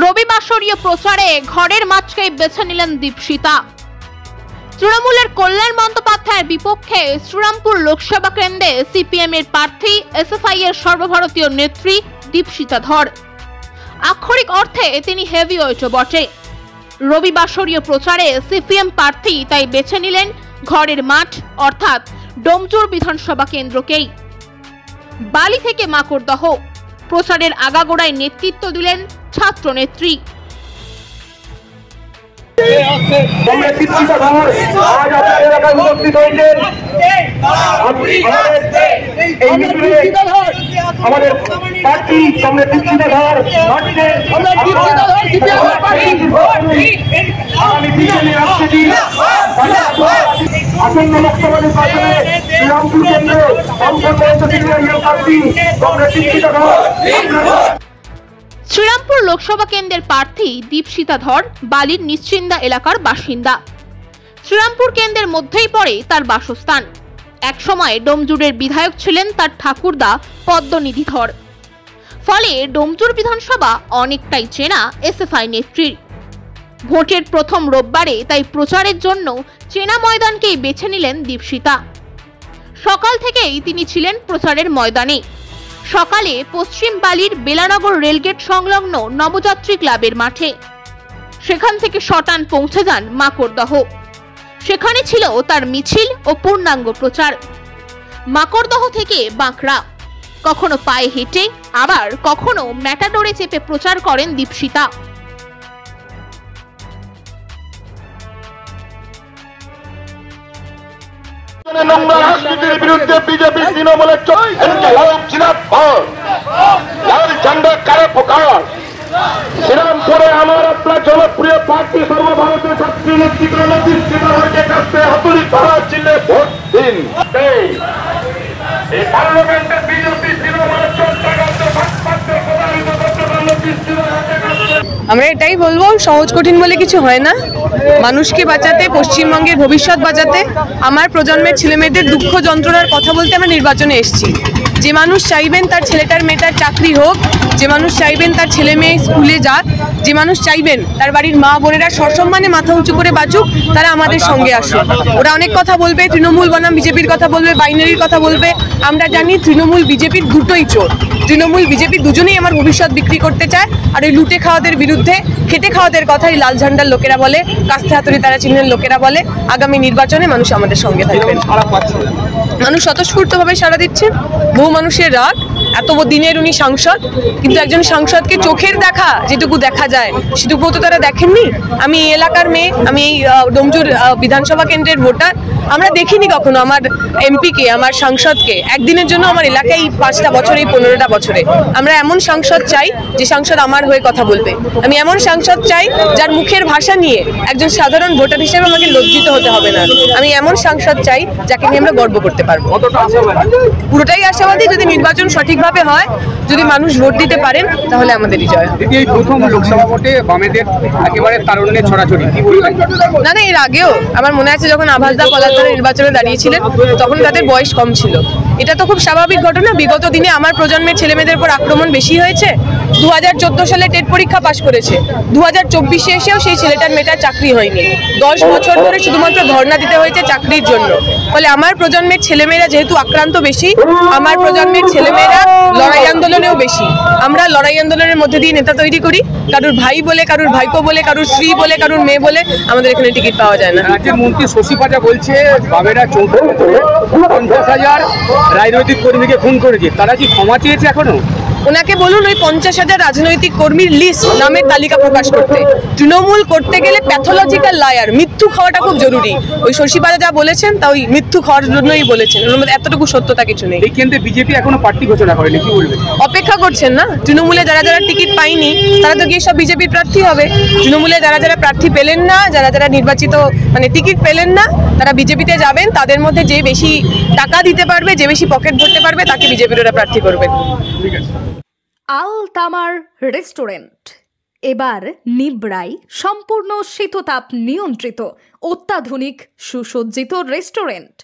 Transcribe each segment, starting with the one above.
রবিবাসরীয় প্রচারে ঘরের মাছকেই বেছে নিলেন দীপশিতা। তৃণমূলের কল্যাণ বন্দ্যোপাধ্যায়ের বিপক্ষে শ্রীরামপুর লোকসভা কেন্দ্রে সিপিএম এর প্রার্থী এসএফআই এর সর্বভারতীয় নেত্রী দীপশিতা ধর। আক্ষরিক অর্থে তিনি হেভিওয়েটও বটে। রবিবাসরীয় প্রচারে সিপিএম প্রার্থী তাই বেছে নিলেন ঘরের মাঠ অর্থাৎ ডোমজুর বিধানসভা কেন্দ্রকেই। বালি থেকে মাকড়দহ প্রচারের আগাগোড়ায় নেতৃত্ব দিলেন ছাত্র নেত্রী। আমাদের প্রার্থী দীপশিতা ধর আসন্ন লোকসভা নির্বাচনে শ্রীরামপুর কেন্দ্রে শ্রীরামপুর লোকসভা কেন্দ্রের প্রার্থী দীপশিতা ধর বালির নিশ্চিন্দা এলাকার বাসিন্দা। শ্রীরামপুর কেন্দ্রের মধ্যেই পড়ে তার বাসস্থান। একসময় ডোমজুরের বিধায়ক ছিলেন তার ঠাকুরদা পদ্মনিধি ধর। ফলে ডোমজুর বিধানসভা অনেকটাই চেনা এসএফআই নেত্রীর। ভোটের প্রথম রোববারে তাই প্রচারের জন্য চেনা ময়দানকেই বেছে নিলেন দীপশিতা। সকাল থেকেই তিনি ছিলেন প্রচারের ময়দানে। সকালে পশ্চিম বালির বেলানগর রেলগেট সংলগ্ন নবযাত্রী ক্লাবের মাঠে। সেখান থেকে শটান পৌঁছে যান মাকড়দহ। সেখানে ছিল তার মিছিল ও পূর্ণাঙ্গ প্রচার। মাকড়দহ থেকে বাঁকড়া, কখনো পায়ে হেঁটে আবার কখনো ম্যাটাডোরে চেপে প্রচার করেন দীপশিতা। নোংরা রাজনীতির বিরুদ্ধে বিজেপি তৃণমূলের লাল ঝান্ডা কারে প্রকাশ। শ্রীরামপুরে আমার আপনার জনপ্রিয় প্রার্থী সর্বভারতীয় ছাত্রী নেত্রী দীপশিতা ধরকে কাছে হাতুড়ি ধরা চিহ্নে ভোট দিন। এই পার্লামেন্টে বিজেপি তৃণমূলের আমরা এটাই বলবো, সহজ কঠিন বলে কিছু হয় না। মানুষকে বাঁচাতে, পশ্চিমবঙ্গের ভবিষ্যৎ বাঁচাতে, আমার প্রজন্মের ছেলেমেয়েদের দুঃখ যন্ত্রণার কথা বলতে আমরা নির্বাচনে এসেছি। যে মানুষ চাইবেন তার ছেলেটার মেয়েটার চাকরি হোক, যে মানুষ চাইবেন তার ছেলে মেয়ে স্কুলে যাক, যে মানুষ চাইবেন তার বাড়ির মা বোনেরা সসম্মানে মাথা উঁচু করে বাঁচুক, তারা আমাদের সঙ্গে আসুক। ওরা অনেক কথা বলবে, তৃণমূল বনাম বিজেপির কথা বলবে, বাইনারির কথা বলবে। আমরা জানি তৃণমূল বিজেপির দুটোই চোর। তৃণমূল বিজেপি দুজনেই আমার ভবিষ্যৎ বিক্রি করতে চায়। আর ওই লুটে খাওয়াদের বিরুদ্ধে, খেটে খাওয়াদের কথাই লাল ঝান্ডার লোকেরা বলে, কাস্তে হাতুড়ি তারা চিহ্নের লোকেরা বলে। আগামী নির্বাচনে মানুষ আমাদের সঙ্গে থাকবেন। মানুষ স্বতঃস্ফূর্তভাবে সাড়া দিচ্ছেন। বহু মানুষের রাগ, এত দিনের উনি সাংসদ, কিন্তু একজন সাংসদকে চোখের দেখা যেটুকু দেখা যায় সেটুকু তো তারা দেখেননি। আমি এই এলাকার মেয়ে, আমি এই ডোমজুর বিধানসভা কেন্দ্রের ভোটার। আমরা দেখিনি কখনো আমার এমপিকে, আমার সাংসদকে একদিনের জন্য আমার এলাকায় 5টা বছরে, 15টা বছরে। আমরা এমন সাংসদ চাই যে সাংসদ আমার হয়ে কথা বলবে। আমি এমন সাংসদ চাই যার মুখের ভাষা নিয়ে একজন সাধারণ ভোটার হিসেবে আমাকে লজ্জিত হতে হবে না। আমি এমন সাংসদ চাই যাকে নিয়ে আমরা গর্ব করতে পারবো। পুরোটাই আশাবাদী। যদি নির্বাচন সঠিকভাবে হয়, যদি মানুষ ভোট দিতে পারেন, তাহলে আমাদের বিজয় হবে। এই প্রথম লোকসভা ভোটে বামেদের একেবারে তারুণ্যে ছড়াছড়ি, কি বলবেন? না, এর আগেও আমার মনে আছে যখন আভাসদা পলাশদার নির্বাচনে দাঁড়িয়েছিলেন, তখন তাদের বয়স কম ছিল। এটা তো খুব স্বাভাবিক ঘটনা। বিগত দিনে আমার প্রজন্মের ছেলেমেয়েদের উপর আক্রমণ বেশি হয়েছে। 2014 সালে টেট পরীক্ষা পাশ করেছে, 2024-এ এসেও সেই ছেলেটার মেয়েটার চাকরি হয়নি। 10 বছর ধরে শুধুমাত্র ধর্ণা দিতে হয়েছে চাকরির জন্য। ফলে আমার প্রজন্মের ছেলেমেয়েরা যেহেতু আক্রান্ত বেশি, আমার প্রজন্মের ছেলেমেয়েরা লড়াই আন্দোলনেও বেশি। আমরা লড়াই আন্দোলনের মধ্যে দিয়ে নেতা তৈরি করি। কারুর ভাই বলে, কারুর ভাইপো বলে, কারুর স্ত্রী বলে, কারুর মেয়ে বলে আমাদের এখানে টিকিট পাওয়া যায় না। রাজ্যের মন্ত্রী শশী পাজা বলছে বামেরা 50,000 রাজনৈতিক কর্মীকে খুন করেছে। তারা কি ক্ষমা চেয়েছে এখনো? ওনাকে বলুন ওই 50,000 রাজনৈতিক কর্মীর লিস্ট, নামের তালিকা প্রকাশ করতে। তৃণমূল করতে গেলে প্যাথোলজিক্যাল লায়ার, মৃত্যু খাওয়াটা খুব জরুরি। ওই শশী পাজা যা বলেছেন তা ওই মৃত্যু খাওয়ার জন্যই বলেছেন। ওর মধ্যে এতটুকু সত্যতা কিছু নেই। এই কেন্দ্রে বিজেপি এখনো প্রার্থী ঘোষণা করেনি, কি বলবেন? অপেক্ষা করছেন না? তৃণমূলে যারা যারা টিকিট পায়নি তারা তো গিয়ে সব বিজেপির প্রার্থী হবে। তৃণমূলে যারা যারা প্রার্থী পেলেন না, যারা যারা নির্বাচিত টিকিট পেলেন না, তারা বিজেপিতে যাবেন। তাদের মধ্যে যে বেশি টাকা দিতে পারবে, যে বেশি পকেট ভরতে পারবে, তাকে বিজেপির ওরা প্রার্থী করবেন। ঠিক আছে। আল তামার রেস্টুরেন্ট এবার নিবড়াই সম্পূর্ণ শীততাপ নিয়ন্ত্রিত অত্যাধুনিক সুসজ্জিত রেস্টুরেন্ট।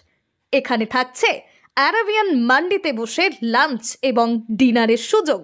এখানে থাকছে অ্যারাবিয়ান মান্ডিতে বসে লাঞ্চ এবং ডিনারের সুযোগ।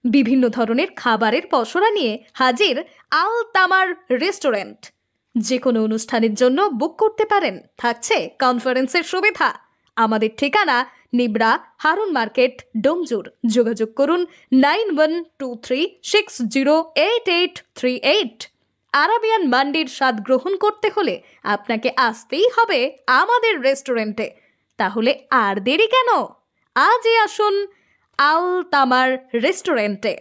বিভিন্ন ধরনের খাবারের পসরা নিয়ে হাজির আল তামার রেস্টুরেন্ট। যে কোনো অনুষ্ঠানের জন্য বুক করতে পারেন, থাকছে কনফারেন্সের সুবিধা। আমাদের ঠিকানা নিবরা হারুন মার্কেট, ডোমজুর। যোগাযোগ করুন 9123608838। আরাবিয়ান মান্ডির স্বাদ গ্রহণ করতে হলে আপনাকে আসতেই হবে আমাদের রেস্টুরেন্টে। তাহলে আর দেরি কেন? আজই আসুন আল তামার রেস্টুরেন্টে।